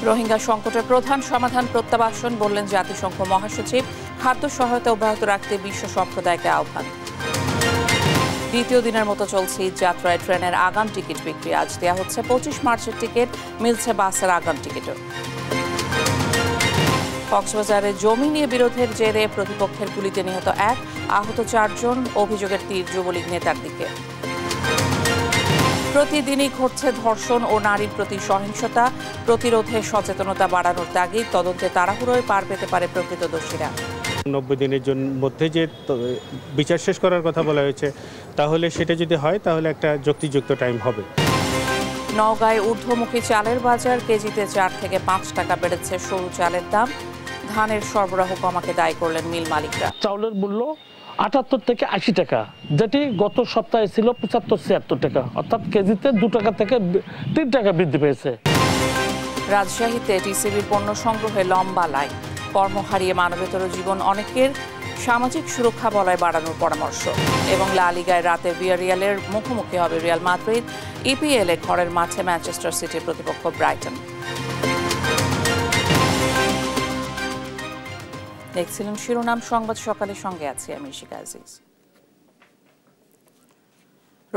রোহিঙ্গা সংকটের প্রধান সমাধান প্রত্যাবাসন বললেন জাতিসংঘ মহাসচিব। খাদ্য সহায়তা অব্যাহত রাখতে বিশ্ব সম্প্রদায়কে আহ্বান। দ্বিতীয় দিনের মতো চলছে যাত্রায় ট্রেনের আগাম টিকিট বিক্রি। আজ দেওয়া হচ্ছে 25 মার্চের টিকিট, মিলছে বাসের আগাম টিকিটও। কক্সবাজারে জমি নিয়ে বিরোধের জেরে প্রতিপক্ষের গুলিতে নিহত 1, আহত 4 জন। অভিযোগের তীর যুবলীগ নেতার দিকে। প্রতিদিনই ঘটছে ধর্ষণ ও নারীর প্রতি সহিংসতা। প্রতিরোধে সচেতনতা বাড়ানোর তাগিদ। তদন্তে তাড়াহুড়োয় পার পেতে পারে প্রকৃত দোষীরা। 90 দিনের মধ্যে যে বিচার শেষ করার কথা বলা হয়েছে, তাহলে সেটা যদি হয় তাহলে একটা যুক্তিযুক্ত টাইম হবে। নওগাঁয় ঊর্ধ্বমুখী চালের বাজার। কেজিতে 4 থেকে 5 টাকা বেড়েছে সরু চালের দাম। ধানের সরবরাহ কমাকে দায়ী করলেন মিল মালিকরা। চাউলের মূল্য 78 থেকে 80 টাকা, যেটি গত সপ্তাহে ছিল 75-76 টাকা, অর্থাৎ কেজিতে 2 টাকা থেকে 3 টাকা বৃদ্ধি পেয়েছে। রাজশাহীতে টিসিবির পণ্য সংগ্রহে লম্বা লাইন। কর্ম হারিয়ে মানবেতর জীবন অনেকের। সামাজিক সুরক্ষা বলয় বাড়ানোর পরামর্শ। এবং লা লিগায় রাতে ভিয়ারিয়ালের মুখোমুখি হবে রিয়াল মাদ্রিদ। ইপিএলে ঘরের মাঠে ম্যানচেস্টার সিটির প্রতিপক্ষ ব্রাইটন। দেখছিলেন শিরোনাম সংবাদ সকালের সঙ্গে আছি আমি শিকা আজিজ।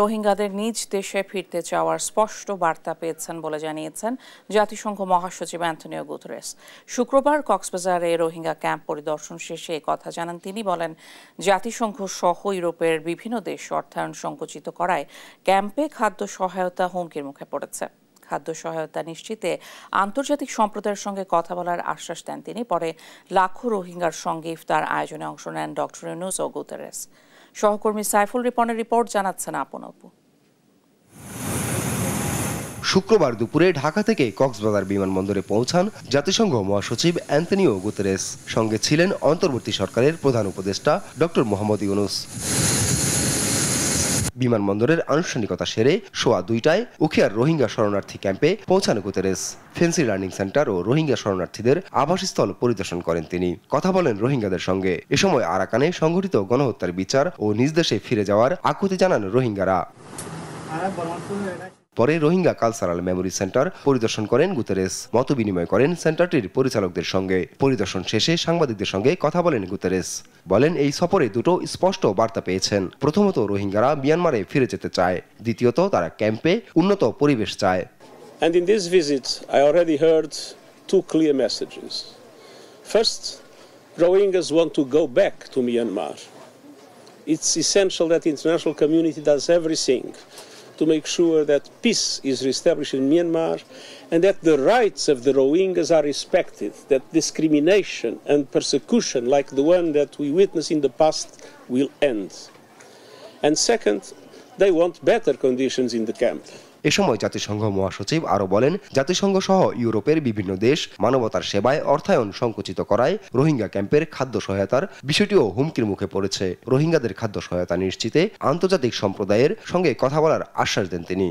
রোহিঙ্গাদের নিজ দেশে ফিরতে চাওয়ার স্পষ্ট বার্তা পেয়েছেন বলে জানিয়েছেন জাতিসংঘ মহাসচিব অ্যান্টনিও গুতেরেস। শুক্রবার কক্সবাজারে রোহিঙ্গা ক্যাম্প পরিদর্শন শেষে কথা জানান তিনি। বলেন, জাতিসংঘ সহ ইউরোপের বিভিন্ন দেশ অর্থায়ন সংকুচিত করায় ক্যাম্পে খাদ্য সহায়তা হুমকির মুখে পড়েছে। খাদ্য সহায়তা নিশ্চিতে আন্তর্জাতিক সম্প্রদায়ের সঙ্গে কথা বলার আশ্বাস দেন তিনি। পরে লাখো রোহিঙ্গার সঙ্গে ইফতার আয়োজনে অংশ নেন ডক্টর ইউনুস ও গুতেরেস। সহকর্মী সাইফুল রিপনের রিপোর্ট, জানাচ্ছেন আপন আপু। শুক্রবার দুপুরে ঢাকা থেকে কক্সবাজার বিমানবন্দরে পৌঁছান জাতিসংঘ মহাসচিব অ্যান্টনিও গুতেরেস। সঙ্গে ছিলেন অন্তর্বর্তী সরকারের প্রধান উপদেষ্টা ডক্টর মোহাম্মদ ইউনুস। বিমানবন্দরের আনুষ্ঠানিকতা সেরে সোয়া 2টায় উখিয়ার রোহিঙ্গা শরণার্থী ক্যাম্পে পৌঁছান গুতেরেস। ফেন্সি লার্নিং সেন্টার ও রোহিঙ্গা শরণার্থীদের আবাসস্থল পরিদর্শন করেন তিনি। কথা বলেন রোহিঙ্গাদের সঙ্গে। এ সময় আরাকানে সংঘটিত গণহত্যার বিচার ও নিজ দেশে ফিরে যাওয়ার আকুতি জানান রোহিঙ্গারা। পরে রোহিঙ্গা কালচারাল মেমোরি সেন্টার পরিদর্শন করেন গুতেরেস। মত বিনিময় করেন সেন্টারটির পরিচালকদের সঙ্গে। পরিদর্শন শেষে সাংবাদিকদের সঙ্গে কথা বলেন গুতেরেস। বলেন, এই সফরে দুটো স্পষ্ট বার্তা পেয়েছেন। প্রথমত, রোহিঙ্গারা মিয়ানমারে ফিরে যেতে চায়। দ্বিতীয়ত, তারা ক্যাম্পে উন্নত পরিবেশ চায়। And in this visit, I already heard 2 clear messages. First, Rohingyas want to go back to Myanmar. It's essential that the international community does everything to make sure that peace is reestablished in Myanmar and that the rights of the Rohingyas are respected, that discrimination and persecution like the one that we witnessed in the past will end. And second, they want better conditions in the camp. এ সময় জাতিসংঘ মহাসচিব আরো বলেন, জাতিসংঘ সহ ইউরোপের বিভিন্ন দেশ মানবতার সেবায় অর্থায়ন সংকুচিত করায় রোহিঙ্গা ক্যাম্পের খাদ্য সহায়তার বিষয়টিও হুমকির মুখে পড়েছে। রোহিঙ্গাদের খাদ্য সহায়তা নিশ্চিতে আন্তর্জাতিক সম্প্রদায়ের সঙ্গে কথা বলার আশ্বাস দেন তিনি।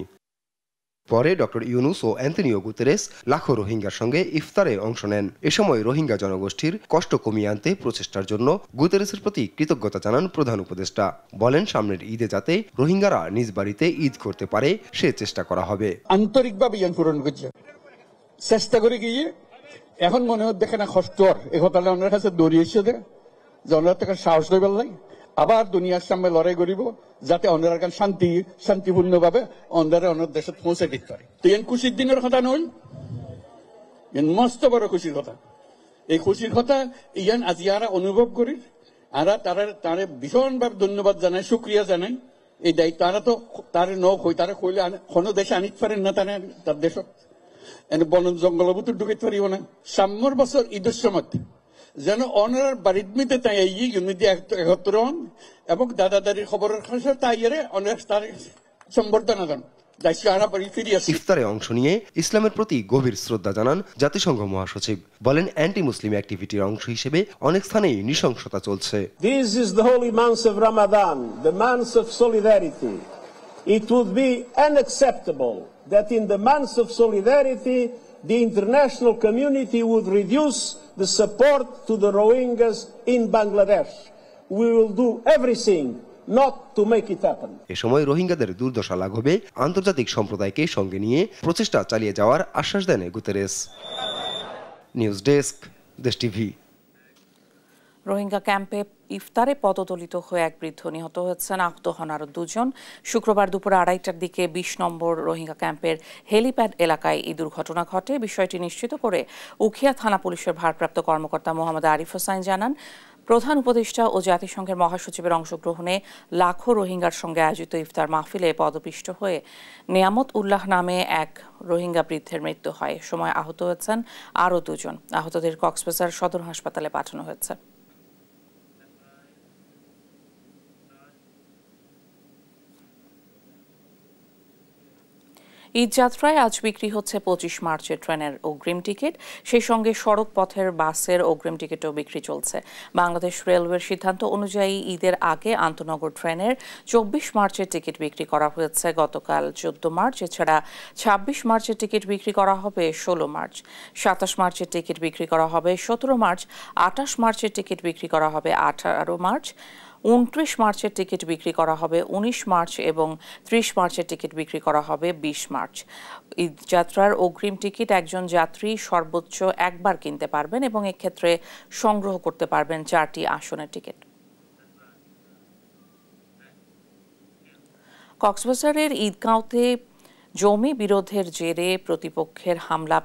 পরে ডক্টর ইউনুস ও অ্যান্টনিও গুতেরেস লাখো রোহিঙ্গার সঙ্গে ইফতারে অংশ নেন। এ সময় রোহিঙ্গা জনগোষ্ঠীর কষ্ট কমিয়ে আনতে প্রচেষ্টার জন্য গুতেরেসের প্রতি কৃতজ্ঞতা জানান প্রধান উপদেষ্টা। বলেন, সামনের ঈদে যাতে রোহিঙ্গারা নিজ বাড়িতে ঈদ করতে পারে সে চেষ্টা করা হবে। আন্তরিকভাবে পূরণ করছে চেষ্টা করে গিয়ে এখন মনে হচ্ছে দেখে না কষ্ট এ কথাটা ওনার কাছে দৌড়িয়েছে যে ওনার থেকে সাহস হয়ে পেলাই আবার দুনিয়ার সামনে লড়াই করিব যাতে অন্যরা শান্তিপূর্ণভাবে অন্যরা অন্য দেশে পৌঁছে দিতে পারে। তো এন খুশির দিনের কথা নয়, এন মস্ত বড় খুশির কথা। এই খুশির কথা ইয়ান আজি আরা অনুভব করি। আরা তারা ভীষণভাবে ধন্যবাদ জানাই, শুক্রিয়া জানাই। এই দায়িত্ব তারা তো তারে নই তারা কইলে কোনো দেশে আনিতে পারেন না, তার দেশত এনে বন জঙ্গলের ভিতর ঢুকাইতে পারিব না। সামনের বছর ঈদের সময় যেন অনার বাড়ির মধ্যে তাই ইউনিটি একত্র হন এবং দাদা দাদির খবরের কাছে তাই অনেক তার সম্বর্ধনা দেন। ইফতারে অংশ নিয়ে ইসলামের প্রতি গভীর শ্রদ্ধা জানান জাতিসংঘ মহাসচিব। বলেন, অ্যান্টি মুসলিম অ্যাক্টিভিটির অংশ হিসেবে অনেক স্থানেই নৃশংসতা চলছে। This is the holy month of Ramadan, the month of solidarity. It would be unacceptable that in the month of solidarity the international community would reduce the support to the Rohingyas in Bangladesh. We will do everything not to make it happen. এ সময় রোহিঙ্গাদের দুর্দশা লাঘবে আন্তর্জাতিক সম্প্রদায়কে সঙ্গে নিয়ে প্রচেষ্টা চালিয়ে যাওয়ার আশ্বাস দেন গুতেরেস। নিউজ ডেস্ক, দেশ টিভি। রোহিঙ্গা ক্যাম্পে ইফতারে পদদলিত হয়ে এক বৃদ্ধ নিহত হয়েছেন, আহত হন আরও দুজন। শুক্রবার দুপুরে 2:30টার দিকে 20 নম্বর রোহিঙ্গা ক্যাম্পের হেলিপ্যাড এলাকায় এই দুর্ঘটনা ঘটে। বিষয়টি নিশ্চিত করে উখিয়া থানা পুলিশের ভারপ্রাপ্ত কর্মকর্তা মোহাম্মদ আরিফ হোসাইন জানান, প্রধান উপদেষ্টা ও জাতিসংঘের মহাসচিবের অংশগ্রহণে লাখো রোহিঙ্গার সঙ্গে আয়োজিত ইফতার মাহফিলে পদপিষ্ট হয়ে নিয়ামত উল্লাহ নামে এক রোহিঙ্গা বৃদ্ধের মৃত্যু হয়। সময় আহত হয়েছেন আরও দুজন। আহতদের কক্সবাজার সদর হাসপাতালে পাঠানো হয়েছে। ঈদযাত্রায় আজ বিক্রি হচ্ছে 25 মার্চের ট্রেনের অগ্রিম টিকিট। সেই সঙ্গে সড়ক পথের বাসের অগ্রিম টিকিটও বিক্রি চলছে। বাংলাদেশ রেলওয়ের সিদ্ধান্ত অনুযায়ী ঈদের আগে আন্তনগর ট্রেনের 24 মার্চের টিকিট বিক্রি করা হয়েছে গতকাল 14 মার্চ। এছাড়া 26 মার্চের টিকিট বিক্রি করা হবে 16 মার্চ, 27 মার্চের টিকিট বিক্রি করা হবে 17 মার্চ, 28 মার্চের টিকিট বিক্রি করা হবে 18 মার্চ, 29 মার্চের টিকিট বিক্রি করা হবে 19 মার্চ এবং 30 মার্চের টিকিট বিক্রি করা হবে 20 মার্চ। ঈদযাত্রার অগ্রিম টিকিট একজন যাত্রী সর্বোচ্চ একবার কিনতে পারবেন এবং এক্ষেত্রে সংগ্রহ করতে পারবেন 4টি আসনের টিকিট। কক্সবাজারের ঈদগাঁওতে জমি বিরোধের জেরে প্রতিপক্ষের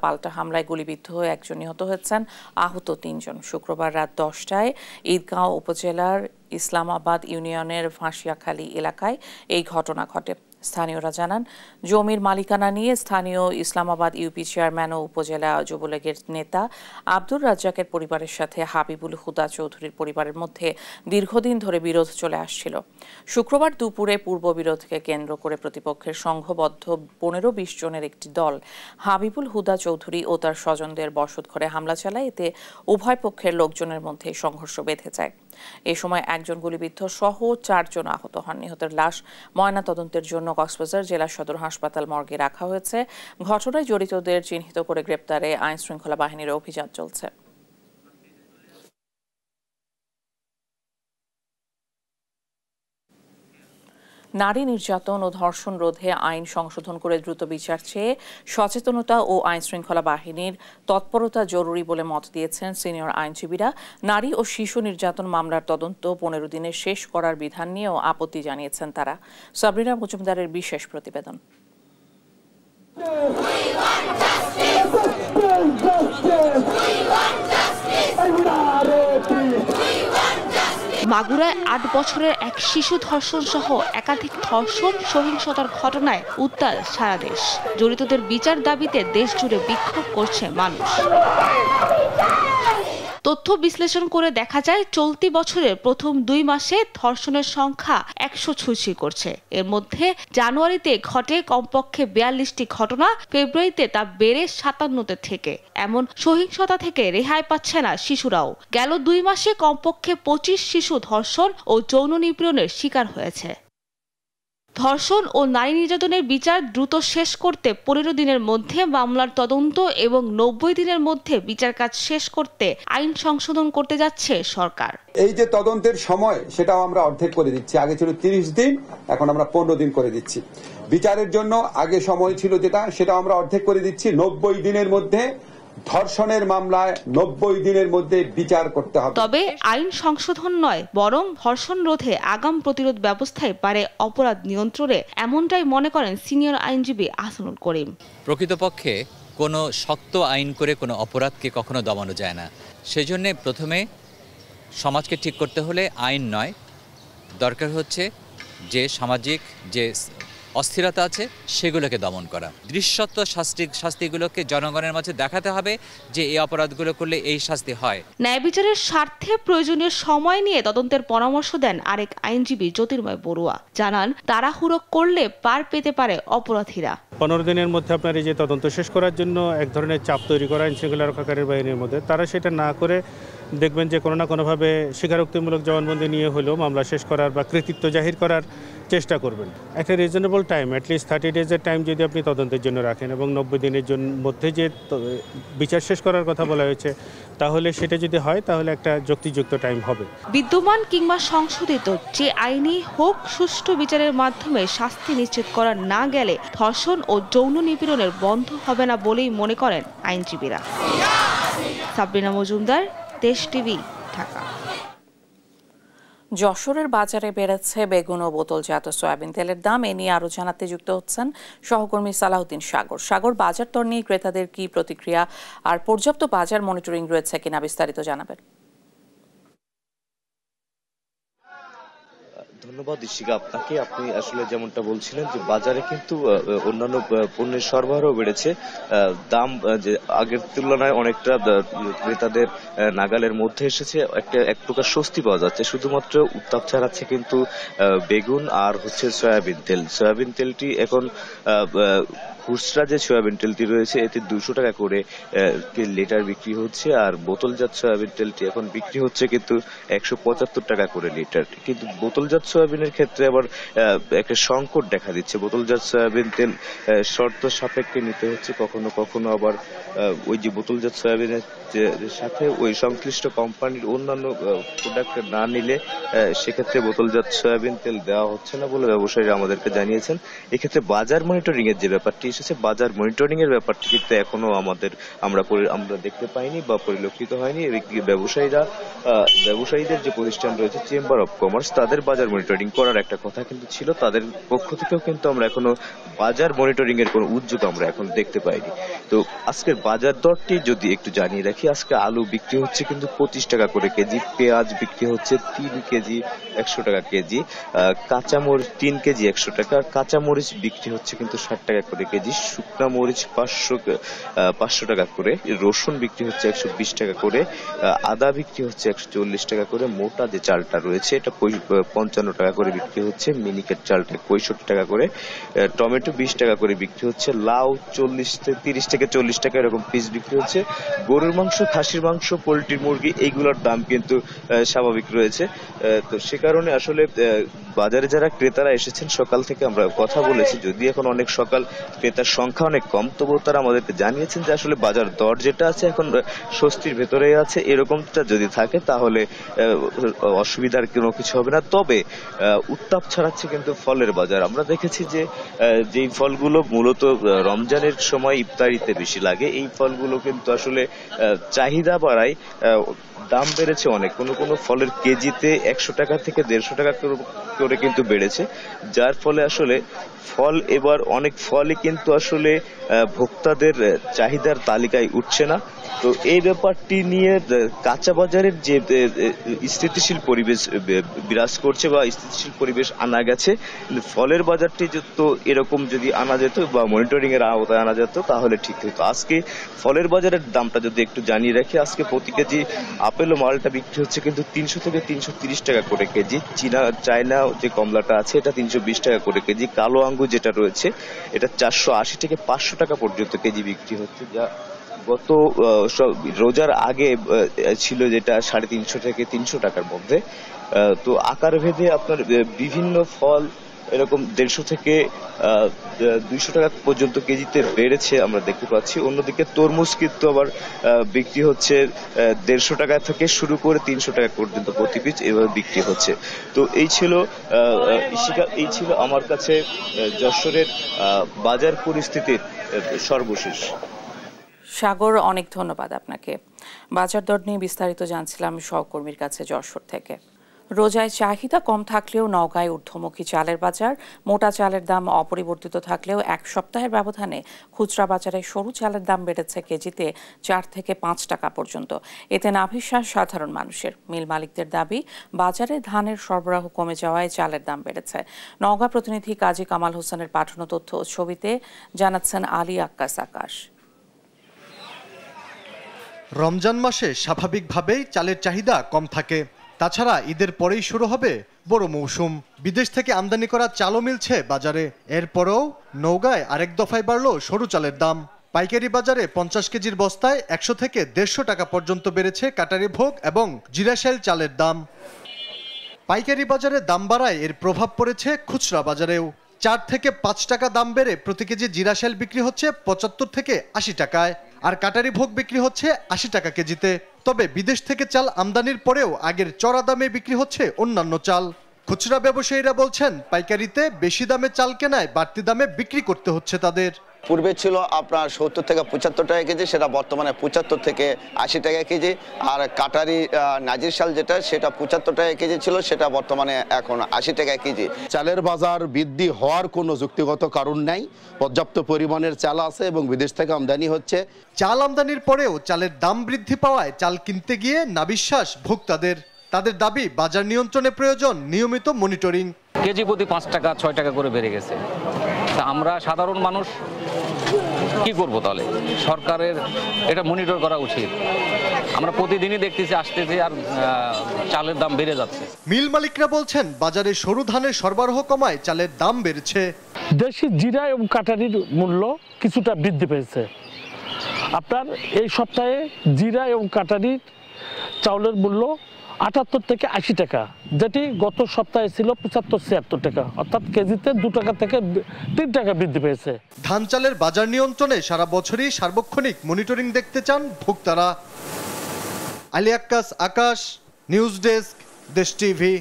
পাল্টা হামলায় গুলিবিদ্ধ হয়ে একজন নিহত হয়েছেন, আহত 3 জন। শুক্রবার রাত 10টায় ঈদগাঁও উপজেলার ইসলামাবাদ ইউনিয়নের ফাঁসিয়াখালী এলাকায় এই ঘটনা ঘটে। স্থানীয়রা জানান, জমির মালিকানা নিয়ে স্থানীয় ইসলামাবাদ ইউপি চেয়ারম্যান ও উপজেলা যুবলীগের নেতা আব্দুর রাজ্জাকের পরিবারের সাথে হাবিবুল হুদা চৌধুরীর পরিবারের মধ্যে দীর্ঘদিন ধরে বিরোধ চলে আসছিল। শুক্রবার দুপুরে পূর্ব বিরোধকে কেন্দ্র করে প্রতিপক্ষের সংঘবদ্ধ 15-20 জনের একটি দল হাবিবুল হুদা চৌধুরী ও তার স্বজনদের বসতঘরে হামলা চালায়। এতে উভয় পক্ষের লোকজনের মধ্যে সংঘর্ষ বেঁধে যায়। এ সময় একজন গুলিবিদ্ধ সহ 4 জন আহত হন। নিহতের লাশ ময়নাতদন্তের জন্য কক্সবাজার জেলা সদর হাসপাতাল মর্গে রাখা হয়েছে। ঘটনায় জড়িতদের চিহ্নিত করে গ্রেপ্তারে আইন শৃঙ্খলা বাহিনীর অভিযান চলছে। নারী নির্যাতন ও ধর্ষণ রোধে আইন সংশোধন করে দ্রুত বিচার চেয়ে সচেতনতা ও আইন শৃঙ্খলা বাহিনীর তৎপরতা জরুরি বলে মত দিয়েছেন সিনিয়র আইনজীবীরা। নারী ও শিশু নির্যাতন মামলার তদন্ত 15 দিনে শেষ করার বিধান নিয়েও আপত্তি জানিয়েছেন তারা। সাবরিনা মজুমদারের বিশেষ প্রতিবেদন। মাগুরায় 8 বছরের এক শিশু ধর্ষণ সহ একাধিক ধর্ষণ সহিংসতার ঘটনায় উত্তাল সারা দেশ। জড়িতদের বিচার দাবিতে দেশ জুড়ে বিক্ষোভ করছে মানুষ। তথ্য বিশ্লেষণ করে দেখা যায়, চলতি বছরের প্রথম 2 মাসে ধর্ষণের সংখ্যা 186 করছে। এর মধ্যে জানুয়ারিতে ঘটে কমপক্ষে 42টি ঘটনা, ফেব্রুয়ারিতে তা বেড়ে 57 থেকে। এমন সহিংসতা থেকে রেহাই পাচ্ছে না শিশুরাও। গেল 2 মাসে কমপক্ষে 25 শিশু ধর্ষণ ও যৌন নিপীড়নের শিকার হয়েছে। ধর্ষণ ও নারী নির্যাতনের বিচার দ্রুত শেষ করতে 15 দিনের মধ্যে মামলার তদন্ত এবং 90 দিনের মধ্যে বিচার কাজ শেষ করতে আইন সংশোধন করতে যাচ্ছে সরকার। এই যে তদন্তের সময়, সেটাও আমরা অর্ধেক করে দিচ্ছি। আগে ছিল 30 দিন, এখন আমরা 15 দিন করে দিচ্ছি। বিচারের জন্য আগে সময় ছিল সেটা আমরা অর্ধেক করে দিচ্ছি। 90 দিনের মধ্যে ধর্ষণের মামলায় 90 দিনের মধ্যে বিচার করতে হবে। তবে আইন সংশোধন নয়, বরং ধর্ষণ রোধে আগাম প্রতিরোধ ব্যবস্থায় পারে অপরাধ নিয়ন্ত্রণে, এমনটাই মনে করেন সিনিয়র আইনজীবী আহসানুল করিম। প্রকৃতপক্ষে কোনো শক্ত আইন করে কোনো অপরাধকে কখনো দমানো যায় না। সেজন্য প্রথমে সমাজকে ঠিক করতে হলে আইন নয়, দরকার হচ্ছে যে সামাজিক যে অস্থিরতা আছে সেগুলোকে দমন করা। দৃশ্যত শাস্তিগুলোকে জনগণের মাঝে দেখাতে হবে যে এই অপরাধগুলো করলে এই শাস্তি হয়। ন্যায় বিচারের স্বার্থে প্রয়োজনীয় সময় নিয়ে তদন্তের পরামর্শ দেন আরেক আইনজীবী জ্যোতির্ময় বড়ুয়া। জানান, তাড়াহুড়ো করলে পার পেতে পারে অপরাধীরা। 15 দিনের মধ্যে আপনার এই যে তদন্ত শেষ করার জন্য এক ধরনের চাপ তৈরি করা আইন শৃঙ্খলা রক্ষাকারী বাহিনীর মধ্যে, তারা সেটা না করে দেখবেন যে কোনো না কোনোভাবে স্বীকারোক্তিমূলক জবানবন্দি নিয়ে হলেও মামলা শেষ করার বা কৃতিত্ব জাহির করার চেষ্টা করবেন। একটা রিজনেবল টাইম, অ্যাটলিস্ট 30 ডেজের টাইম যদি আপনি তদন্তের জন্য রাখেন এবং 90 দিনের মধ্যে যে বিচার শেষ করার কথা বলা হয়েছে, তাহলে সেটা যদি হয় তাহলে একটা যুক্তিযুক্ত টাইম হবে। বিদ্যমান কিংবা সংশোধিত যে আইনই হোক, সুষ্ঠু বিচারের মাধ্যমে শাস্তি নিশ্চিত করা না গেলে ধর্ষণ ও যৌন নিপীড়নের বন্ধ হবে না বলেই মনে করেন আইনজীবীরা। সাবরিনা মজুমদার, দেশ টিভি, ঢাকা। যশোরের বাজারে বেড়েছে বেগুন ও বোতলজাত সয়াবিন তেলের দাম। এ নিয়ে আরো জানাতে যুক্ত হচ্ছেন সহকর্মী সালাউদ্দিন সাগর। সাগর, বাজার দর নিয়ে ক্রেতাদের কি প্রতিক্রিয়া আর পর্যাপ্ত বাজার মনিটরিং রয়েছে কিনা বিস্তারিত জানাবেন। ধন্যবাদ ইশিকা আপনাকে। আপনি আসলে যেমনটা বলছিলেন যে বাজারে কিন্তু অন্যান্য পণ্যের সরবরাহ বেড়েছে, দাম যে আগের তুলনায় অনেকটা ক্রেতাদের নাগালের মধ্যে এসেছে, এক প্রকার স্বস্তি পাওয়া যাচ্ছে। শুধুমাত্র উত্তাপ ছাড়াচ্ছে কিন্তু বেগুন আর হচ্ছে সয়াবিন তেল। সয়াবিন তেলটি এখন খুচরা যে সয়াবিন তেলটি রয়েছে এতে 200 টাকা করে লিটার বিক্রি হচ্ছে, আর বোতলজাত সয়াবিন তেলটি এখন বিক্রি হচ্ছে কিন্তু 175 টাকা করে লিটার। কিন্তু বোতলজাত সয়াবিনের ক্ষেত্রে আবার একটা সংকট দেখা দিচ্ছে। বোতলজাত সয়াবিন তেল শর্ত সাপেক্ষে নিতে হচ্ছে, কখনো কখনো আবার ওই যে বোতলজাত সয়াবিনের সাথে ওই সংশ্লিষ্ট কোম্পানির অন্যান্য প্রোডাক্ট না নিলে সেক্ষেত্রে বোতলজাত সয়াবিন তেল দেওয়া হচ্ছে না বলে ব্যবসায়ীরা আমাদেরকে জানিয়েছেন। এক্ষেত্রে বাজার মনিটরিং এর যে ব্যাপারটি এসেছে, বাজার মনিটরিং এর ব্যাপারটি কিন্তু এখনো আমরা দেখতে পাইনি বা পরিলক্ষিত হয়নি। ব্যবসায়ীদের যে প্রতিষ্ঠান রয়েছে চেম্বার অফ কমার্স, তাদের বাজার মনিটরিং করার একটা কথা কিন্তু ছিল, তাদের পক্ষ থেকেও কিন্তু আমরা এখনো বাজার মনিটরিং এর কোনো উদ্যোগ আমরা এখন দেখতে পাইনি। তো আজকের বাজার দরটি যদি একটু জানিয়ে রাখি, আজকে আলু বিক্রি হচ্ছে কিন্তু 25 টাকা করে কেজি, পেঁয়াজ বিক্রি হচ্ছে 3 কেজি 100 টাকা কেজি, কাঁচামরিচ 3 কেজি 100 টাকা, কাঁচামরিচ বিক্রি হচ্ছে কিন্তু 60 টাকা করে কেজি, শুকনা মরিচ 500 টাকা করে, রসুন বিক্রি হচ্ছে 120 টাকা করে, আদা বিক্রি হচ্ছে 140 টাকা করে, মোটা যে চালটা রয়েছে এটা 55 টাকা করে বিক্রি হচ্ছে, মিনিকেট চালটা 65 টাকা করে, টমেটো 20 টাকা করে বিক্রি হচ্ছে, লাউ 30 থেকে 40 টাকা এরকম পিস বিক্রি হচ্ছে। গরুর মাংস, খাসির মাংস, পোল্ট্রি, মুরগি এইগুলোর দাম কিন্তু স্বাভাবিক রয়েছে। তো সে কারণে আসলে বাজারে যারা ক্রেতারা এসেছেন সকাল থেকে আমরা কথা বলেছি, যদি এখন অনেক সকাল ক্রেতার সংখ্যা অনেক কম, তবুও তারা আমাদেরকে জানিয়েছেন যে আসলে বাজার দর যেটা আছে এখন স্বস্তির ভেতরে আছে, এরকমটা যদি থাকে তাহলে অসুবিধার কোনো কিছু হবে না। তবে উত্তাপ ছড়াচ্ছে কিন্তু ফলের বাজার। আমরা দেখেছি যে যেই ফলগুলো মূলত রমজানের সময় ইফতারিতে বেশি লাগে, এই ফলগুলো কিন্তু আসলে চাহিদা বাড়ায়, দাম বেড়েছে অনেক। কোনো ফলের কেজিতে 100 টাকা থেকে 150 টাকা করে কিন্তু বেড়েছে, যার ফলে আসলে এবার অনেক ফলই কিন্তু আসলে ভোক্তাদের চাহিদার তালিকায় উঠছে না। তো এই ব্যাপারটি নিয়ে কাঁচা বাজারের যে স্থিতিশীল পরিবেশ বিরাজ করছে বা স্থিতিশীল পরিবেশ আনা গেছে, ফলের বাজারটি তো এরকম যদি আনা যেত বা মনিটরিং এর আওতায় আনা যেত তাহলে ঠিক হতো। আজকে ফলের বাজারের দামটা যদি একটু জানিয়ে রাখি, আজকে প্রতি কেজি আপেল ও মালটা বিক্রি হচ্ছে কিন্তু 300 থেকে 330 টাকা করে কেজি, চায়না যে কমলাটা আছে এটা 320 টাকা করে কেজি, কালো আঙ্গুর যেটা রয়েছে এটা 480 থেকে 500 টাকা পর্যন্ত কেজি বিক্রি হচ্ছে, যা গত রোজার আগে ছিল যেটা 350 থেকে 300 টাকার মধ্যে। তো আকার ভেদে আপনার বিভিন্ন ফল এরকম 150 থেকে 200 টাকা পর্যন্ত কেজিতে বেড়েছে আমরা দেখতে পাচ্ছি। অন্যদিকে তরমুজ কিন্তু আবার বিক্রি হচ্ছে 150 টাকা থেকে শুরু করে 300 টাকা পর্যন্ত প্রতি পিস এভাবে বিক্রি হচ্ছে। তো এই ছিল আমার কাছে যশোরের বাজার পরিস্থিতির সর্বশেষ। সাগর, অনেক ধন্যবাদ আপনাকে। বাজার দর নিয়ে বিস্তারিত জানছিলাম সহকর্মীর কাছে যশোর থেকে। রোজায় চাহিদা কম থাকলেও নওগাঁয় ঊর্ধ্বমুখী চালের বাজার। মোটা চালের দাম অপরিবর্তিত থাকলেও এক সপ্তাহের ব্যবধানে খুচরা বাজারে সরু চালের দাম বেড়েছে কেজিতে 4 থেকে 5 টাকা পর্যন্ত। এতে নাভিশ্বাস সাধারণ মানুষের। মিল মালিকদের দাবি, বাজারে ধানের সরবরাহ কমে যাওয়ায় চালের দাম বেড়েছে। নওগাঁ প্রতিনিধি কাজী কামাল হোসেনের পাঠানো তথ্য ও ছবিতে জানাচ্ছেন আলী আক্কাস আকাশ। রমজান মাসে স্বাভাবিকভাবেই চালের চাহিদা কম থাকে। তাছাড়া ঈদের পরেই শুরু হবে বড় মৌসুম। বিদেশ থেকে আমদানি করা চালও মিলছে বাজারে। এরপরও নওগাঁয় আরেক দফায় বাড়ল সরু চালের দাম। পাইকারি বাজারে 50 কেজির বস্তায় 100 থেকে 150 টাকা পর্যন্ত বেড়েছে কাটারি ভোগ এবং জিরাশাইল চালের দাম। পাইকারি বাজারে দাম বাড়ায় এর প্রভাব পড়েছে খুচরা বাজারেও। 4 থেকে 5 টাকা দাম বেড়ে প্রতি কেজি জিরাশাইল বিক্রি হচ্ছে 75 থেকে 80 টাকায়, আর কাটারি ভোগ বিক্রি হচ্ছে 80 টাকা কেজিতে। তবে বিদেশ থেকে চাল আমদানির পরেও আগের চড়া দামে বিক্রি হচ্ছে অন্যান্য চাল। খুচরা ব্যবসায়ীরা বলছেন পাইকারিতে বেশি দামে চাল কেনায় বাড়তি দামে বিক্রি করতে হচ্ছে তাদের। পূর্বে ছিল আপনার 70 থেকে 75 টাকা কেজি, সেটা বর্তমানে 75 থেকে 80 টাকা কেজি। আর কাটারি নাজির চাল যেটা, সেটা 75 টাকা কেজি ছিল, সেটা বর্তমানে এখন 80 টাকা কেজি। চালের বাজার বৃদ্ধি হওয়ার কোনো যুক্তিগত কারণ নাই। পর্যাপ্ত পরিমাণের চাল আছে এবং বিদেশ থেকে আমদানি হচ্ছে। চাল আমদানির পরেও চালের দাম বৃদ্ধি পাওয়ায় চাল কিনতে গিয়ে নাবিশ্বাস ভোক্তাদের। তাদের দাবি বাজার নিয়ন্ত্রণে প্রয়োজন নিয়মিত মনিটরিং। কেজি প্রতি 5 টাকা 6 টাকা করে বেড়ে গেছে। তা আমরা সাধারণ মানুষ কি করব? তাহলে সরকারের এটা মনিটর করা উচিত। আমরা প্রতিদিনই দেখতেছি আসতেছি আর চালের দাম বেড়ে যাচ্ছে। মিল মালিকরা বলছেন বাজারে সরু ধানের সরবরাহ কমায় চালের দাম বেড়েছে। দেশি জিরা এবং কাটারির মূল্য কিছুটা বৃদ্ধি পেয়েছে। আপনার এই সপ্তাহে জিরা এবং কাটারির চাউলের মূল্য 78 থেকে 80 টাকা, যেটি গত সপ্তাহে ছিল 75-76 টাকা, অর্থাৎ কেজিতে 2 টাকা থেকে 3 টাকা বৃদ্ধি পেয়েছে। ধান চালের বাজার নিয়ন্ত্রণে সারা বছরই সার্বক্ষণিক মনিটরিং দেখতে চান ভোক্তারা। আলী আক্কাস, আকাশ, নিউজ ডেস্ক, দেশ টিভি।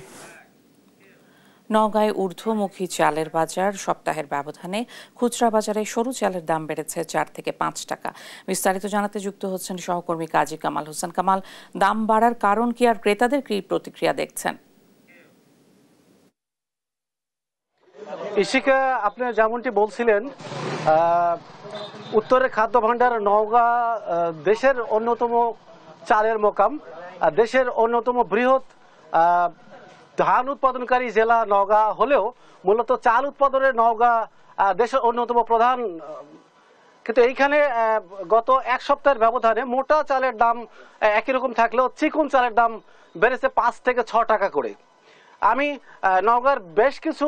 নওগাঁয় ঊর্ধ্বমুখী চালের বাজার, সপ্তাহের ব্যবধানে খুচরা বাজারে সরু চালের দাম বেড়েছে 4 থেকে 5 টাকা। বিস্তারিত জানাতে যুক্ত হচ্ছেন সহকর্মী কাজী কামাল হোসেন। কামাল, দাম বাড়ার কারণ কি আর ক্রেতাদের কি প্রতিক্রিয়া দেখছেন? ইশিকা, আপনি যেমনটি বলছিলেন, উত্তরের খাদ্য ভাণ্ডার নওগাঁ দেশের অন্যতম চালের মোকাম, দেশের অন্যতম বৃহৎ ধান উৎপাদনকারী জেলা নওগাঁ হলেও মূলত চাল উৎপাদনের নওগাঁ দেশের অন্যতম প্রধান। কিন্তু এইখানে গত এক সপ্তাহের ব্যবধানে মোটা চালের দাম একই রকম থাকলেও চিকন চালের দাম বেড়েছে 5 থেকে 6 টাকা করে। আমি নওগাঁর বেশ কিছু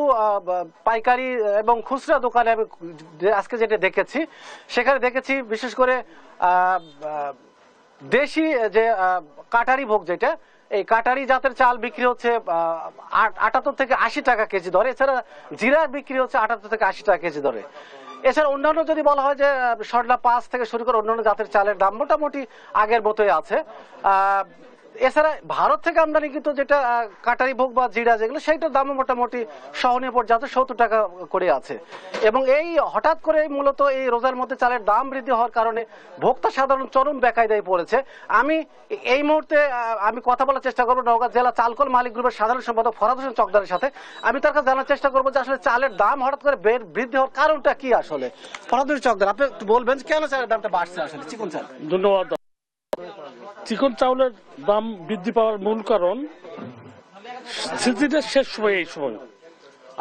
পাইকারি এবং খুচরা দোকানে আমি আজকে যেটা দেখেছি, সেখানে দেখেছি বিশেষ করে দেশি যে কাটারি ভোগ, যেটা এই কাটারি জাতের চাল বিক্রি হচ্ছে 78 থেকে 80 টাকা কেজি দরে। এছাড়া জিরার বিক্রি হচ্ছে 78 থেকে 80 টাকা কেজি দরে। এছাড়া অন্যান্য যদি বলা হয় যে সরলা 5 থেকে শুরু করে অন্যান্য জাতের চালের দাম মোটামুটি আগের মতোই আছে। এছাড়া ভারত থেকে আমদানি কিন্তু যেটা কাটারি ভোগ বা জিরা যেগুলো, সেইটার দামও মোটামুটি সহনীয় পর্যায়ে 70 টাকা করে আছে। এবং এই হঠাৎ করে মূলত এই রোজার মধ্যে চালের দাম বৃদ্ধি হওয়ার কারণে ভোক্তা সাধারণ চরম বেকায়দায় পড়েছে। আমি এই মুহূর্তে আমি কথা বলার চেষ্টা করবো নওগাঁ জেলা চালকল মালিক গ্রুপের সাধারণ সম্পাদক ফরহাদ হোসেন চকদারের সাথে। আমি তার কাছে জানার চেষ্টা করবো যে আসলে চালের দাম হঠাৎ করে বৃদ্ধি হওয়ার কারণটা কি আসলে। ফরহাদ হোসেন চকদার, আপনি একটু বলবেন কেন চালের দামটা বাড়ছে আসলে চিকন চাল? ধন্যবাদ। চিকন চাউলের দাম বৃদ্ধি পাওয়ার মূল কারণ সিজনের শেষ সময়, এই সময়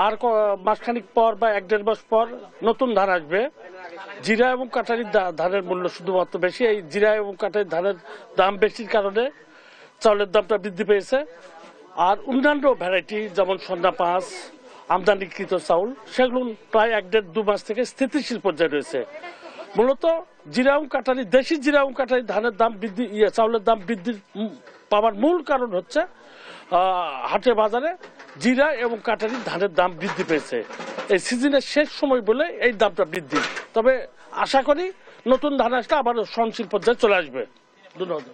আর মাসখানিক পর বা 1-1.5 মাস পর নতুন ধান আসবে। জিরা এবং কাটারির ধানের মূল্য শুধুমাত্র বেশি। এই জিরা এবং কাটারির ধানের দাম বেশির কারণে চাউলের দামটা বৃদ্ধি পেয়েছে। আর অন্যান্য ভ্যারাইটি যেমন সন্ধ্যা 5 আমদানিকৃত চাউল, সেগুলো প্রায় 1-1.5-2 মাস থেকে স্থিতিশীল পর্যায়ে রয়েছে। মূলত জিরা এবং কাটারি, দেশি জিরা এবং কাটারি ধানের দাম বৃদ্ধি, চাউলের দাম বৃদ্ধি পাওয়ার মূল কারণ হচ্ছে হাটে বাজারে জিরা এবং কাটারি ধানের দাম বৃদ্ধি পেয়েছে এই সিজনের শেষ সময় বলে এই দামটা বৃদ্ধি। তবে আশা করি নতুন ধান আসলে আবার সহনশীল পর্যায়ে চলে আসবে। ধন্যবাদ।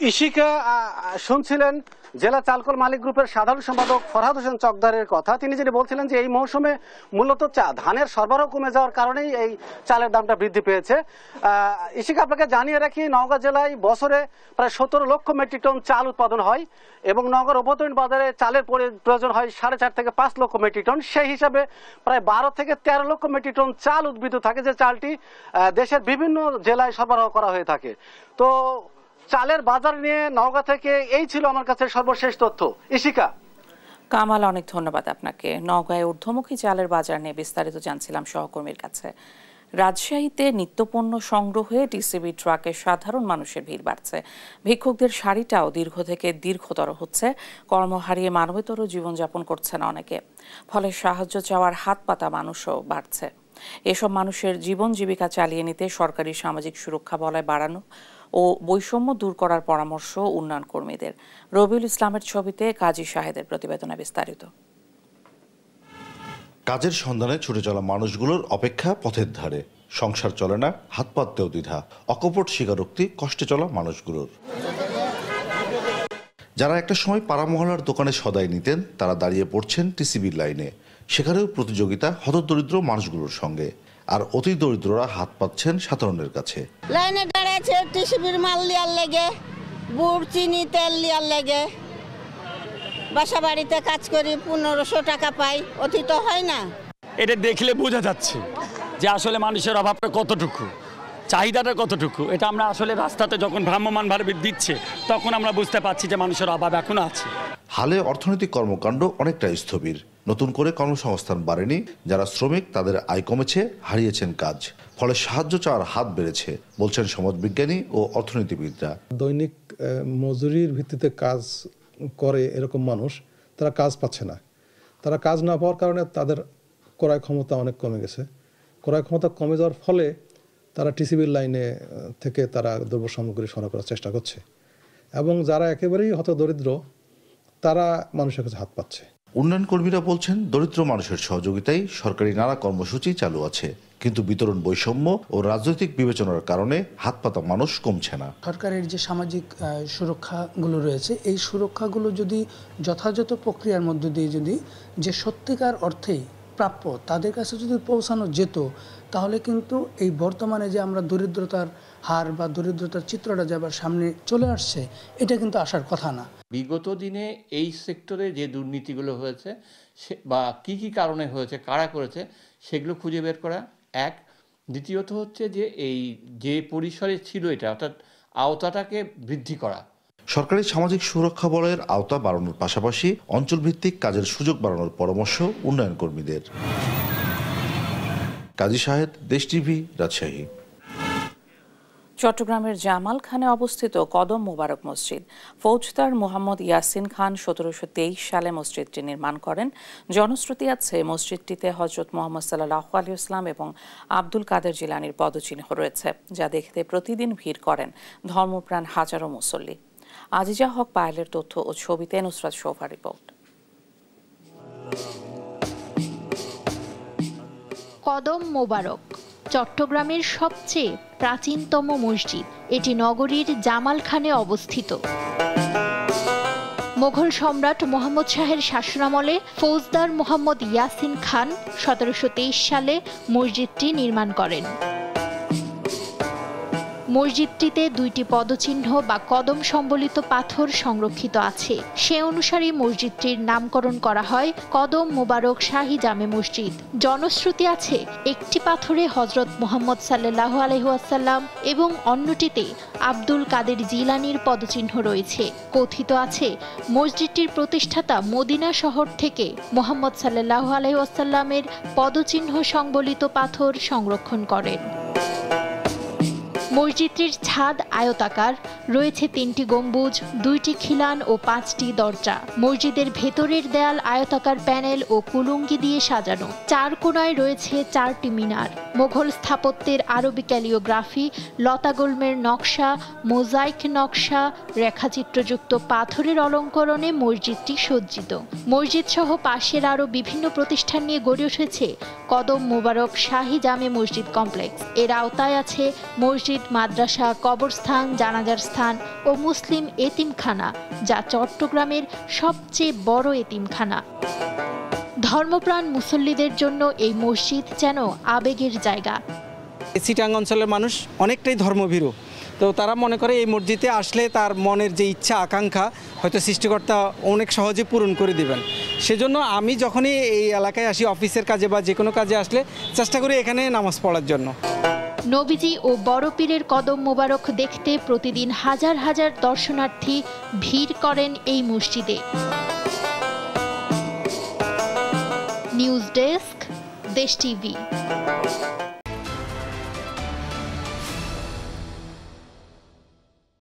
ইশিকা, শুনছিলেন জেলা চালকল মালিক গ্রুপের সাধারণ সম্পাদক ফরহাদ হোসেন চকদারের কথা। তিনি যেটি বলছিলেন যে এই মৌসুমে মূলত ধানের সরবরাহ কমে যাওয়ার কারণেই এই চালের দামটা বৃদ্ধি পেয়েছে। ইশিকা, আপনাকে জানিয়ে রাখি, নওগাঁ জেলায় বছরে প্রায় 17 লক্ষ মেট্রিক টন চাল উৎপাদন হয় এবং নওগাঁর অভ্যন্তরীণ বাজারে চালের প্রয়োজন হয় 4.5 থেকে 5 লক্ষ মেট্রিক টন। সেই হিসাবে প্রায় 12 থেকে 13 লক্ষ মেট্রিক টন চাল উদ্বৃত্ত থাকে, যে চালটি দেশের বিভিন্ন জেলায় সরবরাহ করা হয়ে থাকে। তো চালের বাজার নিয়ে নওগাঁ থেকে এই ছিল আমার কাছে সর্বশেষ তথ্য। ইশিকা। কামাল, অনেক ধন্যবাদ আপনাকে। নওগাঁয় ঊর্ধ্বমুখী চালের বাজার নিয়ে বিস্তারিত জানছিলাম সহকর্মীর কাছে। রাজশাহীতে নিত্যপণ্য সংগ্রহে টিসিবি ট্রাকে সাধারণ মানুষের ভিড় বাড়ছে। ভিক্ষুকদের সারিটাও দীর্ঘ থেকে দীর্ঘতর হচ্ছে। কর্ম হারিয়ে মানবেতর জীবনযাপন করছেন অনেকে, ফলে সাহায্য চাওয়ার হাত পাতা মানুষও বাড়ছে। এসব মানুষের জীবন জীবিকা চালিয়ে নিতে সরকারি সামাজিক সুরক্ষা বলয় বাড়ানো ও বৈষম্য দূর করার পরামর্শ উন্নয়ন কর্মীদের। রবিউল ইসলামের ছবিতে কাজী শাহেদের প্রতিবেদনে বিস্তারিত। কাজের সন্ধানে ছুটে চলা মানুষগুলোর অপেক্ষা পথের ধারে, সংসার চলে না, হাত পাততেও দ্বিধা, অকপট স্বীকারোক্তি কষ্টে চলা মানুষগুলোর। যারা একটা সময় পাড়া মহল্লার দোকানে সদাই নিতেন তারা দাঁড়িয়ে পড়ছেন টিসিবির লাইনে। সেখানেও প্রতিযোগিতা হতদরিদ্র মানুষগুলোর সঙ্গে, আর অতি দরিদ্ররা হাত পাচ্ছেন সাধারণের কাছে। লাইনে দাঁড়িয়েছে টিসিবির মাল লিয়ার লেগে, গুড় চিনি তেল লিয়ার লেগে। বাসা বাড়িতে কাজ করি 1500 টাকা পাই, অতি তো হয় না। এটা দেখলে বোঝা যাচ্ছে যে আসলে মানুষের অভাবটা কতটুকু, চাহিদাটা কতটুকু। এটা আমরা আসলে রাস্তাতে যখন ভ্রাম্যমাণ ভাবে দিচ্ছে তখন আমরা বুঝতে পারছি যে মানুষের অভাব এখনো আছে। হালে অর্থনৈতিক কর্মকাণ্ড অনেকটা স্থবির। নতুন করে কর্মসংস্থান বাড়েনি, যারা শ্রমিক তাদের আয় কমেছে, হারিয়েছেন কাজ। ফলে সাহায্য চাওয়ার হাত বেড়েছে বলছেন সমাজবিজ্ঞানী ও অর্থনীতিবিদরা। দৈনিক মজুরির ভিত্তিতে কাজ করে এরকম মানুষ তারা কাজ পাচ্ছে না। তারা কাজ না পাওয়ার কারণে তাদের ক্রয় ক্ষমতা অনেক কমে গেছে। ক্রয় ক্ষমতা কমে যাওয়ার ফলে তারা টিসিবির লাইনে থেকে তারা দ্রব্য সামগ্রী সরবরাহ করার চেষ্টা করছে, এবং যারা একেবারেই হতদরিদ্র তারা মানুষের কাছে হাত পাচ্ছে। উন্নয়ন কর্মীরা বলছেন দরিদ্র মানুষের সহযোগিতায় সরকারি নানা কর্মসূচি চালু আছে, কিন্তু বিতরণ বৈষম্য ও রাজনৈতিক বিবেচনার কারণে হাত পাতা মানুষ কমছে না। সরকারের যে সামাজিক সুরক্ষাগুলো রয়েছে, এই সুরক্ষাগুলো যদি যথাযথ প্রক্রিয়ার মধ্য দিয়ে যদি যে সত্যিকার অর্থেই প্রাপ্য তাদের কাছে যদি পৌঁছানো যেত, তাহলে কিন্তু এই বর্তমানে যে আমরা দরিদ্রতার হার বা দরিদ্রতার চিত্রটা যে আবার সামনে চলে আসছে, এটা কিন্তু আসার কথা না। বিগত দিনে এই সেক্টরে যে দুর্নীতিগুলো হয়েছে বা কি কি কারণে হয়েছে, কারা করেছে, সেগুলো খুঁজে বের করা এক। দ্বিতীয়ত হচ্ছে যে এই যে পরিসরে ছিল এটা, অর্থাৎ আওতাটাকে বৃদ্ধি করা। সরকারি সামাজিক সুরক্ষা বলয়ের আওতা বাড়ানোর পাশাপাশি অঞ্চলভিত্তিক কাজের সুযোগ বাড়ানোর পরামর্শ উন্নয়ন কর্মীদের। কাজী শাহেদ, দেশ টিভি, রাজশাহী। চট্টগ্রামের জামালখানে অবস্থিত কদম মোবারক মসজিদ। ফৌজদার মোহাম্মদ ইয়াসিন খান 1723 সালে মসজিদটি নির্মাণ করেন। জনশ্রুতি আছে মসজিদটিতে হযরত মুহাম্মদ সাল্লাল্লাহু আলাইহি ওয়াসাল্লাম এবং আব্দুল কাদের জিলানীর পদচিহ্ন রয়েছে, যা দেখতে প্রতিদিন ভিড় করেন ধর্মপ্রাণ হাজারো মুসল্লি। আজিজা হক পায়েলের তথ্য ও ছবিতে নুসরাত শোভার রিপোর্ট। কদম মোবারক চট্টগ্রামের সবচেয়ে প্রাচীনতম মসজিদ। এটি নগরীর জামালখানে অবস্থিত। মোগল সম্রাট মোহাম্মদ শাহের শাসনামলে ফৌজদার মোহাম্মদ ইয়াসিন খান 1723 সালে মসজিদটি নির্মাণ করেন। মসজিদটিতে 2টি পদচিহ্ন বা কদম সম্বলিত পাথর সংরক্ষিত আছে। সে অনুসারে মসজিদটির নামকরণ করা হয় কদম মোবারক শাহী জামে মসজিদ। জনশ্রুতি আছে একটি পাথরে হযরত মুহাম্মদ সাল্লাল্লাহু আলাইহি ওয়াসাল্লাম এবং অন্যটিতে আব্দুল কাদের জিলানীর পদচিহ্ন রয়েছে। কথিত আছে মসজিদটির প্রতিষ্ঠাতা মদিনা শহর থেকে মুহাম্মদ সাল্লাল্লাহু আলাইহি ওয়াসাল্লামের পদচিহ্ন সংবলিত পাথর সংরক্ষণ করেন। মসজিদটির ছাদ আয়তাকার, রয়েছে 3টি গম্বুজ, 2টি খিলান ও 5টি দরজা। মসজিদের ভেতরের দেয়াল আয়তাকার প্যানেল ও কুলুঙ্গি দিয়ে সাজানো। 4 কোণায় রয়েছে 4টি মিনার। মোগল স্থাপত্যের আরবি ক্যালিওগ্রাফি, লতাগুল্মের নকশা, মোজাইক নকশা, রেখাচিত্রযুক্ত পাথরের অলঙ্করণে মসজিদটি সজ্জিত। মসজিদ সহ পাশের আরও বিভিন্ন প্রতিষ্ঠান নিয়ে গড়ে উঠেছে কদম মোবারক শাহী জামে মসজিদ কমপ্লেক্স। এর আওতায় আছে মসজিদ, মাদ্রাসা, কবরস্থান, জানাজার স্থান ও মুসলিম এতিমখানা, যা চট্টগ্রামের সবচেয়ে বড় এতিমখানা। ধর্মপ্রাণ মুসল্লিদের জন্য এই মসজিদ যেন আবেগের জায়গা। চিটাং অঞ্চলের মানুষ অনেকটাই ধর্মভীরু, তো তারা মনে করে এই মসজিদে আসলে তার মনের যে ইচ্ছা আকাঙ্ক্ষা হয়তো সৃষ্টিকর্তা অনেক সহজে পূরণ করে দিবেন। সেজন্য আমি যখনই এই এলাকায় আসি, অফিসের কাজে বা যে কোনো কাজে আসলে চেষ্টা করি এখানে নামাজ পড়ার জন্য। নবীজি ও বড় পীরের কদম মোবারক দেখতে প্রতিদিন হাজার হাজার দর্শনার্থী ভিড় করেন এই মসজিদে। নিউজ ডেস্ক, দেশ টিভি।